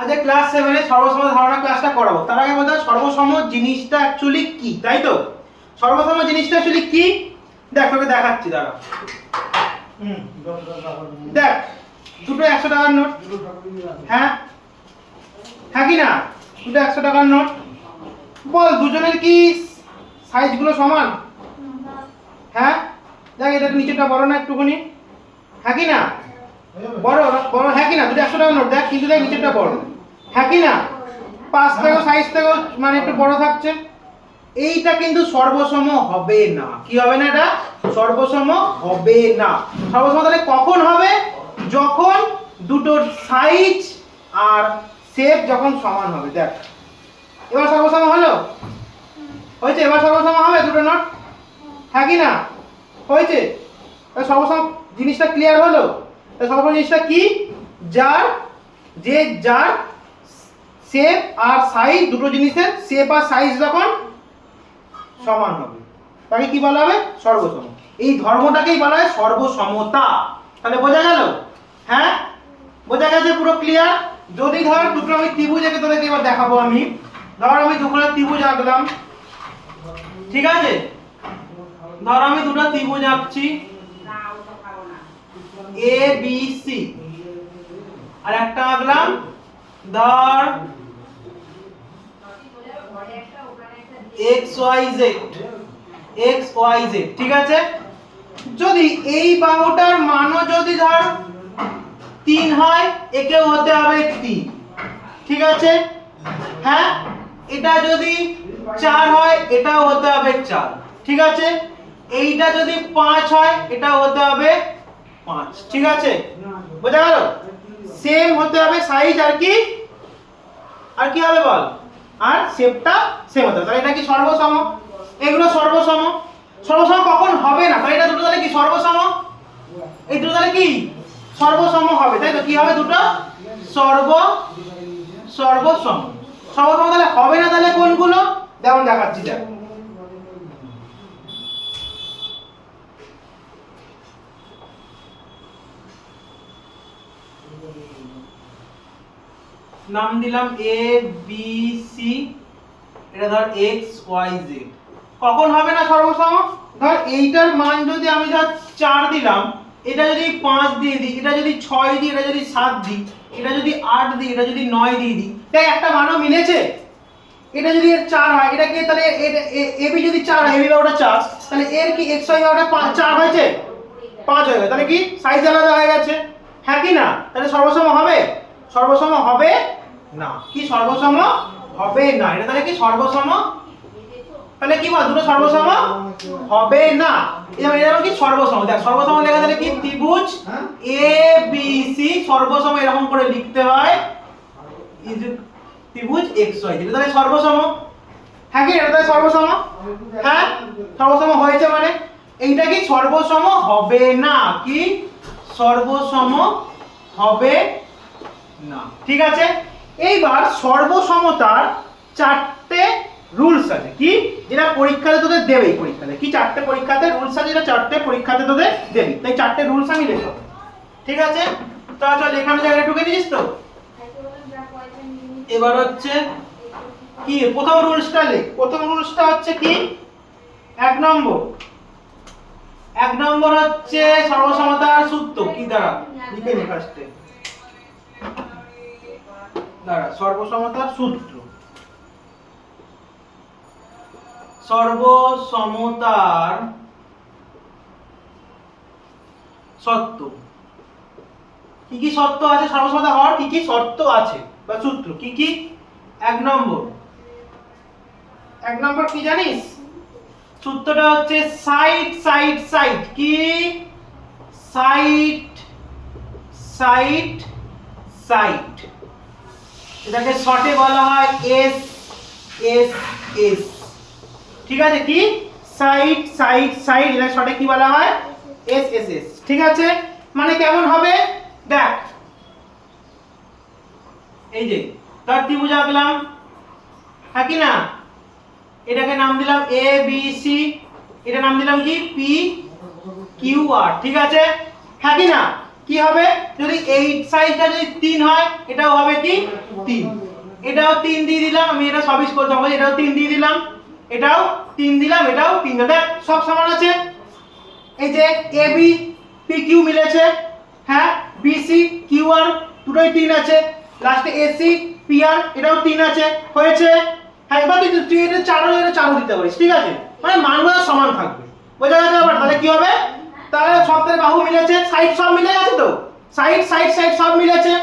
আজ ক্লাস 7 এ সর্বসম ধারণা ক্লাসটা করাবো। তার আগে বলতে সর্বসম জিনিসটা অ্যাকচুয়ালি কি, তাই তো? সর্বসম জিনিসটা অ্যাকচুয়ালি কি দেখ, তোকে দেখাচ্ছি, দাঁড়া। দেখ, দুটো 100 টাকার নোট। হ্যাঁ হ্যাঁ কি না? দুটো 100 টাকার নোট। বল দুজনের কি সাইজগুলো সমান? হ্যাঁ দেখ, এটা নিচেটা বড় না একটুখানি? হ্যাঁ কি না? বড় বড়, হ্যাঁ কি না? দুটো 100 টাকার নোট দেখ, কিন্তু দেখ নিচেরটা বড়, হ্যাঁ কি না? পাশ থেকে সাইজ থেকে মানে একটু বড় থাকছে। এইটা কিন্তু সর্বসম হবে না। কি হবে না? এটা সর্বসম হবে না। সর্বসম তাহলে কখন হবে? যখন দুটোর সাইজ আর শেপ যখন সমান হবে। দেখ এবার সর্বসম হলো, হয়েছে? এবার সর্বসম হবে দুটো নোট, হ্যাঁ কি না? হয়েছে? সর্বসম জিনিসটা ক্লিয়ার হলো। সর্বসম জিনিসটা কি? যার শেপ আর সাইজ, দুটো জিনিসের শেপ আর সাইজ যখন সমান হবে তাকে কি বলা হবে? সর্বসম। এই ধর্মটাকেই বলা হয় সর্বসমতা। তাহলে বোঝা গেল? হ্যাঁ বোঝা গেছে? পুরো ক্লিয়ার? যদি ধর দুটো আমি ত্রিভুজ এঁকে তোদেরকে এবার দেখাবো। আমি ধর আমি দুখানা ত্রিভুজ আঁকলাম, ঠিক আছে? ধর আমি দুটো ত্রিভুজ আঁকছি, এ বি সি, আর একটা আঁকলাম ধর এক্স ওয়াই জেড, ঠিক আছে? যদি এই বাহুটার মানও যদি ধর 3 হয়, একেও হতে হবে 3, ঠিক আছে? হ্যাঁ এটা যদি 4 হয়, এটাও হতে হবে 4, ঠিক আছে? এইটা যদি 5 হয়, এটাও হতে হবে 5, ঠিক আছে? বোঝা গেল? সেম হতে হবে সাইজ, আর কি হবে বল? আর শেপটা সেম হতে হবে। তাহলে এটা কি সর্বসম? এগুলো সর্বসম। সর্বসম কখন হবে না? তাহলে এটা দুটো তাহলে কি সর্বসম? এই দুটো তাহলে কি সর্বসম হবে, তাই তো? কি হবে? দুটো সর্বসম। সর্বসম তাহলে হবে না, তাহলে কোনগুলো? যেমন দেখাচ্ছি, দেখ। নাম দিলাম এ বি সি, এটা ধর এক্স ওয়াই জেড। কখন হবে না সর্বসম? ধর এইটার মান যদি আমি ধর 4 দিলাম, এটা যদি 5 দিয়ে দিই, এটা যদি 6 দিই, এটা যদি 7 দিই, এটা যদি 8 দিই, এটা যদি 9 দিয়ে দিই, তাই একটা মানও মিলেছে। এটা যদি এর 4 হয়, এটা কি তাহলে এ বি যদি 4 হয়, এবি বাহুটা 4, তাহলে এর কি এক্স ওয়াই বাহুটা 4 হয়েছে? 5 হয়ে গেছে। তাহলে কি সাইজ আলাদা হয়ে গেছে, হ্যাঁ কি না? তাহলে সর্বসম হবে? সর্বসম হবে না। কি সর্বসম হবে না? এটা তাহলে কি সর্বসম? তাহলে কি বল? দুটো সর্বসম হবে না। এরকম কি সর্বসম? দেখ সর্বসম লেখা তাহলে কি ত্রিভুজ এ বি সি সর্বসম এরকম করে লিখতে হয়, ত্রিভুজ এক্স ওয়াই জেড। তাহলে সর্বসম, হ্যাঁ কি? এটা তাহলে সর্বসম, হ্যাঁ সর্বসম হয়েছে। মানে এইটা কি সর্বসম হবে না? কি সর্বসম হবে না, ঠিক আছে? এইবার সর্বসমতার 4টে রুলস আছে, কি যেটা পরীক্ষাতে তোদের দেবেই। পরীক্ষাতে কি 4টে পরীক্ষাতে রুলস আছে, যেটা 4টে পরীক্ষাতে তোদের দেবে। তাই 4টে রুলস আমি লিখব, ঠিক আছে? তো চল এখানে জায়গাটা ঢুকে দিস তো। এবার হচ্ছে কি প্রথম রুলসটা লিখ। প্রথম রুলসটা হচ্ছে কি? 1 নম্বর হচ্ছে সর্বসমতার সূত্র। কি দ্বারা লিখে নি ফার্স্টে, দাঁড়া। সর্বসমতার সূত্র, সর্বসমতার শর্ত। কি কি শর্ত আছে সর্বসমতা হওয়ার? কি কি শর্ত আছে বা সূত্র কি কি? 1 নম্বর কি জানিস? সূত্রটা হচ্ছে সাইড সাইড সাইড। কি সাইড সাইড সাইড, এটাকে শর্টে বলা হয় এস এস এস, ঠিক আছে? কি সাইড সাইড সাইড, এটা শর্টে কি বলা হয়? এস এস এস, ঠিক আছে? মানে কেমন হবে? দেখ এই যে তার ত্রিভুজ আঁকলাম, হ্যাঁ কি না? এটাকে নাম দিলাম এ বি সি, এটা নাম দিলাম কি পি কিউ আর, ঠিক আছে? হ্যাঁ কি না? কি হবে যদি এই সাইডটা যদি 3 হয় এটাও হবে কি 3, এটাও 3 দিয়ে দিলাম, আমি এটা সবই করতে হবে, এটাও 3 দিয়ে দিলাম, এটাও 3 দিলাম, এটাও 3 দেখ সব সমান আছে। এই যে AB PQ মিলেছে, হ্যাঁ BC QR দুটোই 3 আছে, লাস্টে AC PR এটাও 3 আছে, হয়েছে। হ্যাঁ এবার তুই এটা 4 দিতে পারিস, ঠিক আছে, মানে মানগুলো সমান থাকবে, বোঝা গেছে ব্যাপার। তাহলে কি হবে, তাহলে সবটার বাহু মিলেছে, সাইড সব মিলে গেছে তো, সাইড সাইড সাইড সব মিলেছে,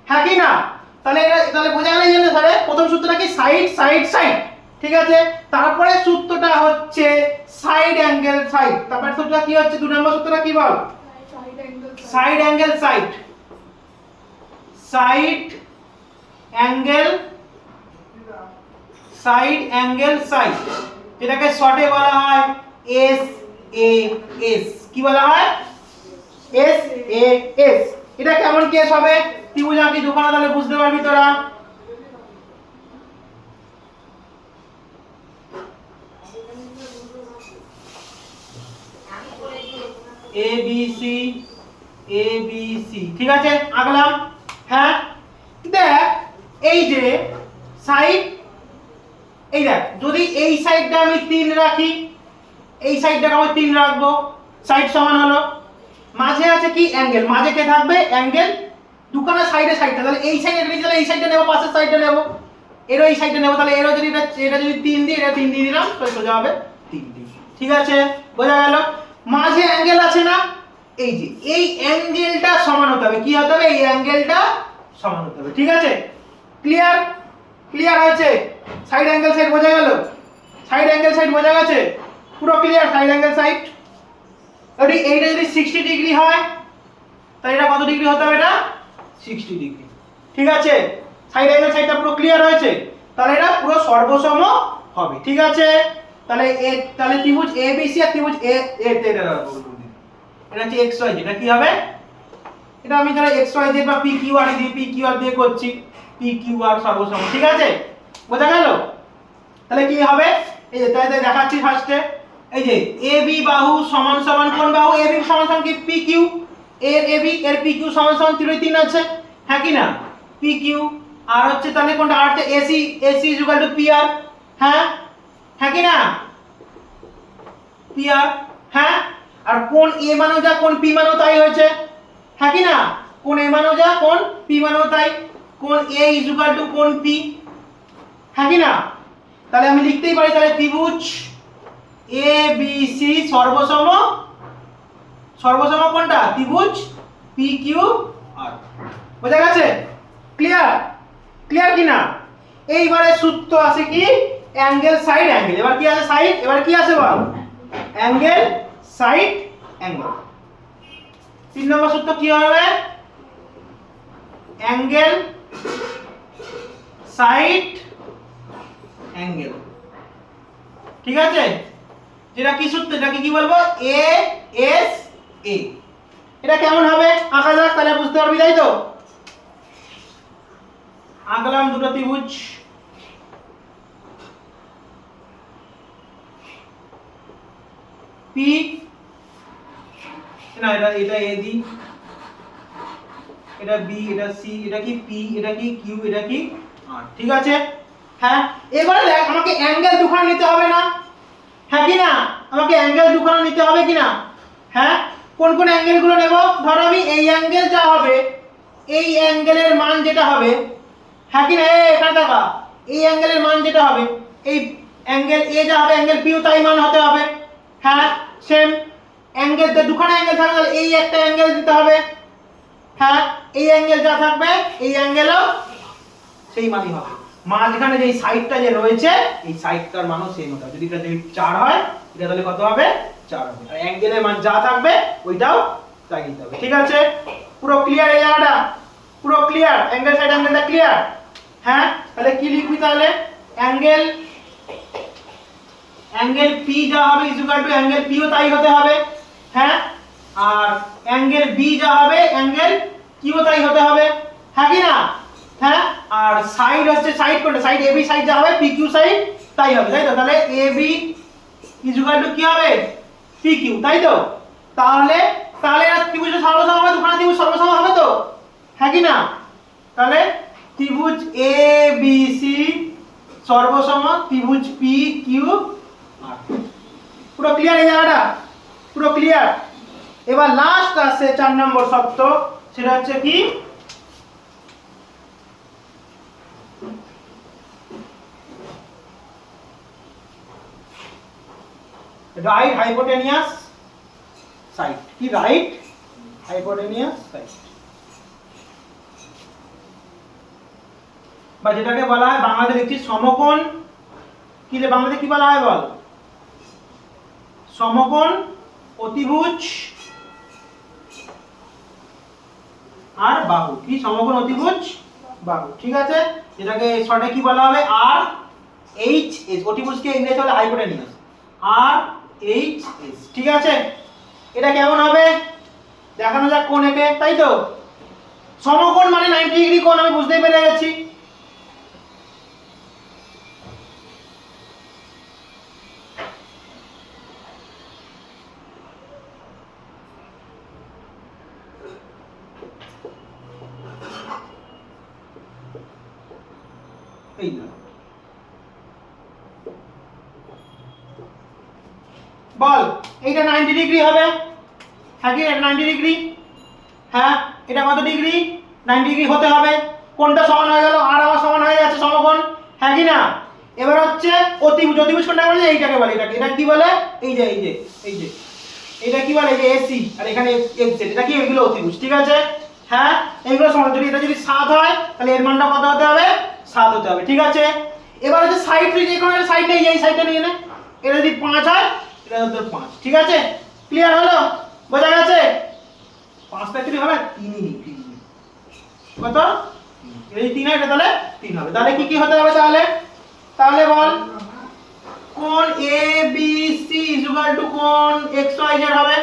হ্যাঁ কি না? তাহলে তাহলে বোঝা গেল যে তাহলে প্রথম সূত্রটা কি সাইড সাইড সাইড, ঠিক আছে। তারপরে সূত্রটা হচ্ছে সাইড অ্যাঙ্গেল সাইড, তারপরে সূত্রটা কি হচ্ছে 2 নম্বর সূত্রটা কি বল, side angle side, side angle side angle side, যেটাকে শর্টে বলা হয় SAS, কি বলা হয় SAS। এটা কেমন কেস হবে ত্রিভুজ আঁকি দোকানে, তাহলে বুঝতে পারবি তোরা। ABC ABC, ঠিক আছে আঁকলাম। হ্যাঁ দেখ এই যে সাইড, এই দেখ যদি এই সাইডটা আমি 3 রাখি, এই সাইডটাকে আমি 3 রাখবো, সাইড সমান হলো, মাঝে আছে কি অ্যাঙ্গেল, মাঝে কে থাকবে অ্যাঙ্গেল, দুখানা সাইডে সাইডটা, তাহলে এই সাইডে নিয়ে তাহলে এই সাইডটা নেব, পাশের সাইডটা নেব, এরও এই সাইডটা নেব, তাহলে এরও যদি এটা যদি 3 দিই, এটা 3 দিয়ে দিলাম, তাহলে সোজা হবে 3 দিই, ঠিক আছে বোঝা গেল। মাঝে অ্যাঙ্গেল আছে না, এই যে এই অ্যাঙ্গেলটা সমান হতে হবে, কি হতে হবে এই অ্যাঙ্গেলটা সমান হতে হবে, ঠিক আছে। ক্লিয়ার, ক্লিয়ার হয়েছে, সাইড অ্যাঙ্গেল সাইড বোঝা গেল, সাইড অ্যাঙ্গেল সাইড বোঝা গেছে, পুরো ক্লিয়ার সাইড অ্যাঙ্গেল সাইড। যদি এইটা যদি 60 ডিগ্রি হয় তাহলে এটা কত ডিগ্রি হতে হবে, এটা 60 ডিগ্রি, ঠিক আছে। সাইড অ্যাঙ্গেল সাইডটা পুরো ক্লিয়ার হয়েছে, তাহলে এটা পুরো সর্বসম হবে, ঠিক আছে। তাহলে তাহলে ত্রিভুজ ABC আর ত্রিভুজ এটা হচ্ছে XY, এটা কি হবে, এটা আমি তাহলে XYZ বা PQR দিয়ে করছি, PQR সর্বসম, ঠিক আছে বোঝা গেল। তাহলে কি হবে, এই যে তাই দেখাচ্ছি ফার্স্টে, এই যে AB বাহু সমান সমান কোন বাহু, AB সমান সমান কি PQ, এর AB এর PQ সমান সমান 3 আছে, হ্যাঁ কি না PQ, আর হচ্ছে তাহলে কোনটা আর হচ্ছে AC PR, হ্যাঁ হ্যাঁ কি না PR, হ্যাঁ। আর কোন A মানেও যা কোন P মানেও তাই হয়েছে, হ্যাঁ কি না, কোন A মানেও যা কোন P মানেও তাই, কোন A কোন P, হ্যাঁ কি না। তাহলে আমি লিখতেই পারি তাহলে ত্রিভুজ ABC সর্বসম, সর্বসম কোনটা ত্রিভুজ PQR, বোঝা গেছে, ক্লিয়ার, ক্লিয়ার কি না। এইবারে সূত্র আছে কি অ্যাঙ্গেল সাইড অ্যাঙ্গেল, এবার কি আছে সাইড, এবার কি আছে বল অ্যাঙ্গেল সাইড অ্যাঙ্গেল। 3 নম্বর সূত্র কি হবে, অ্যাঙ্গেল সাইড অ্যাঙ্গেল, ঠিক আছে। যেটা কি সূত্র, এটাকে কি বলবো ASA। এটা কেমন হবে আঁকা যাক, তাহলে বুঝতে পারবি, তাই তো। আঁকলাম দুটো ত্রিভুজ, P না এটা A দি, এটা B, এটা C, এটা কি P, এটা কি Q, এটা কি R, ঠিক আছে। হ্যাঁ এবারে দেখ আমাকে অ্যাঙ্গেল দুখানা নিতে হবে না, হ্যাঁ কি না, আমাকে অ্যাঙ্গেল দুখানা নিতে হবে কি না, হ্যাঁ। কোন কোন অ্যাঙ্গেল গুলো নেব, ধরো আমি এই অ্যাঙ্গেল যা হবে, এই অ্যাঙ্গেলের মান যেটা হবে, হ্যাঁ কি না, এখানে দেখা এই অ্যাঙ্গেলের মান যেটা হবে, এই অ্যাঙ্গেল A যা হবে অ্যাঙ্গেল P ও তাই মান হতে হবে, হ্যাঁ সেম অ্যাঙ্গেল দুখানা অ্যাঙ্গেল থাকলে এই একটা অ্যাঙ্গেল দিতে হবে, হ্যাঁ এই অ্যাঙ্গেল যা থাকবে এই অ্যাঙ্গেলও সেই মানই হবে, মাঝখানে যে সাইডটা যে রয়েছে এই সাইডটার মানও সেম হবে, যদি এটা 4 হয় এটা তাহলে কত হবে 4 হবে, আর অ্যাঙ্গেলের মান যা থাকবে ওইটাও তাই নিতে হবে, ঠিক আছে। পুরো ক্লিয়ার এই জায়গাটা, পুরো ক্লিয়ার, অ্যাঙ্গেল সাইড অ্যাঙ্গেলটা ক্লিয়ার, হ্যাঁ। তাহলে কি লিখবি তাহলে অ্যাঙ্গেল P যা হবে ইকুয়াল টু অ্যাঙ্গেল P ও তাই হতে হবে, হ্যাঁ। আর অ্যাঙ্গেল B যা হবে অ্যাঙ্গেল Q ও তাই হতে হবে, হ্যাঁ কি না, হ্যাঁ। আর সাইড হচ্ছে সাইড কোনটা, সাইড AB সাইড যা হবে PQ সাইড তাই হবে, তাই তো। তাহলে AB ইকুয়াল টু কি হবে PQ, তাই তো। তাহলে তাহলে এরা ত্রিভুজের সর্বসম হবে, দুখানা ত্রিভুজ সর্বসম হবে তো, হ্যাঁ কি না? তাহলে ত্রিভুজ এ বি সি সর্বসম ত্রিভুজ পি কিউ আর। পুরো ক্লিয়ার এই জায়গাটা? পুরো ক্লিয়ার। এবার লাস্ট আছে 4 নম্বর শর্ত, সেটা হচ্ছে কি রাইট হাইপোটেনিয়াস সাইড। কি রাইট হাইপোটেনিয়াস সাইড, বা যেটাকে বলা হয় বাংলাতে লিখছি সমকোণ। কি রে বাংলাতে কি বলা হয় বল? সমকোণ, অতিভুজ আর বাহু। কি সমকোণ, অতিভুজ, বাহু, ঠিক আছে? যেটাকে শর্টে কি বলা হবে? আর এইচ এস। অতিভুজকে ইংরেজি বলে হাইপোটেনিয়াস, আর এইচ এস, ঠিক আছে? এটা কেমন হবে দেখানো যাক কোণ এঁকে, তাই তো? সমকোণ মানে 90 ডিগ্রি কোণ, আমি বুঝতেই পেরে গেছি। এই না বল, এইটা 90 ডিগ্রি হবে, হ্যাঁ কি? 90 ডিগ্রি, হ্যাঁ। এটা কত ডিগ্রি? 90 ডিগ্রি হতে হবে। কোনটা সমান হয়ে গেল? আর আমার সমান হয়ে যাচ্ছে সমকোণ, হ্যাঁ কি না? এবার হচ্ছে অতিভুজ। অতিভুজ কোনটা বলে? এইটাকে বলে। এটাকে, এটা কি বলে? এই যে এই যে এই যে এটা কি বলে? এই যে এসি, আর এখানে এক্স। এটা কি? এগুলো অতিভুজ, ঠিক আছে? হ্যাঁ, এইগুলো সমান। যদি এটা যদি 7 হয় তাহলে এর মানটা কত হতে হবে? 7 হতে হবে, ঠিক আছে? এবার হচ্ছে সাইড, তুই যে কোনো একটা সাইড নেই, এই সাইডটা নিয়ে নে। এটা যদি 5 হয় এটা হচ্ছে 5, ঠিক আছে? ক্লিয়ার হলো? বোঝা গেছে? 5টা কি হবে? 3ই নেই, 3 কত? এই 3 হয়, এটা তাহলে 3 হবে। তাহলে কি কি হতে হবে তাহলে? তাহলে বল, কোণ A B C equal to কোণ এক্স ওয়াই জেড হবে,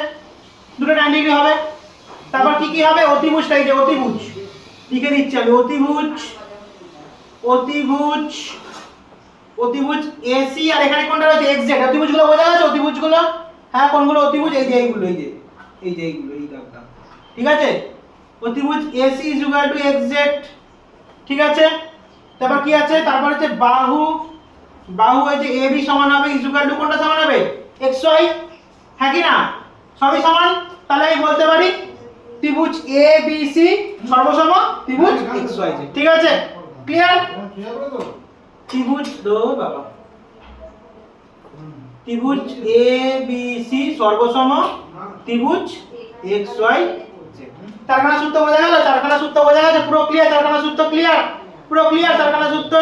দুটো 90 ডিগ্রি হবে। তারপর কি কি হবে? অতিভুজটা, এই যে অতিভুজ লিখে দিচ্ছি আমি। অতিভুজ, অতিভুজ, অতিভুজ এসি, আর এখানে কোনটা রয়েছে? X Z. অতিভুজগুলো বোঝা গেছে? অতিভুজগুলো, হ্যাঁ। কোনগুলো অতিভুজ? এই যে এইগুলো, এই যে এই যে এইগুলো, এই দাগটা, ঠিক আছে? অতিভুজ AC equal to x Z, ঠিক আছে? তারপর কি আছে? তারপর হচ্ছে বাহু। বাহু হচ্ছে এ বি সমান হবে ইকুয়াল টু কোনটা সমান হবে? এক্স ওয়াই, হ্যাঁ কি না? সবই সমান। তাহলে আমি বলতে পারি ত্রিভুজ এ বি সি সর্বসম ত্রিভুজ এক্স ওয়াই জেড, ঠিক আছে? ক্লিয়ার? ত্রিভুজ দো বাবা, ত্রিভুজ এ বি সি সর্বসম ত্রিভুজ এক্স ওয়াই জেড। চারখানা সূত্র বোঝা গেল? চারখানা সূত্র বোঝা গেছে? পুরো ক্লিয়ার? চারখানা সূত্র ক্লিয়ার? পুরো ক্লিয়ার চারখানা সূত্র?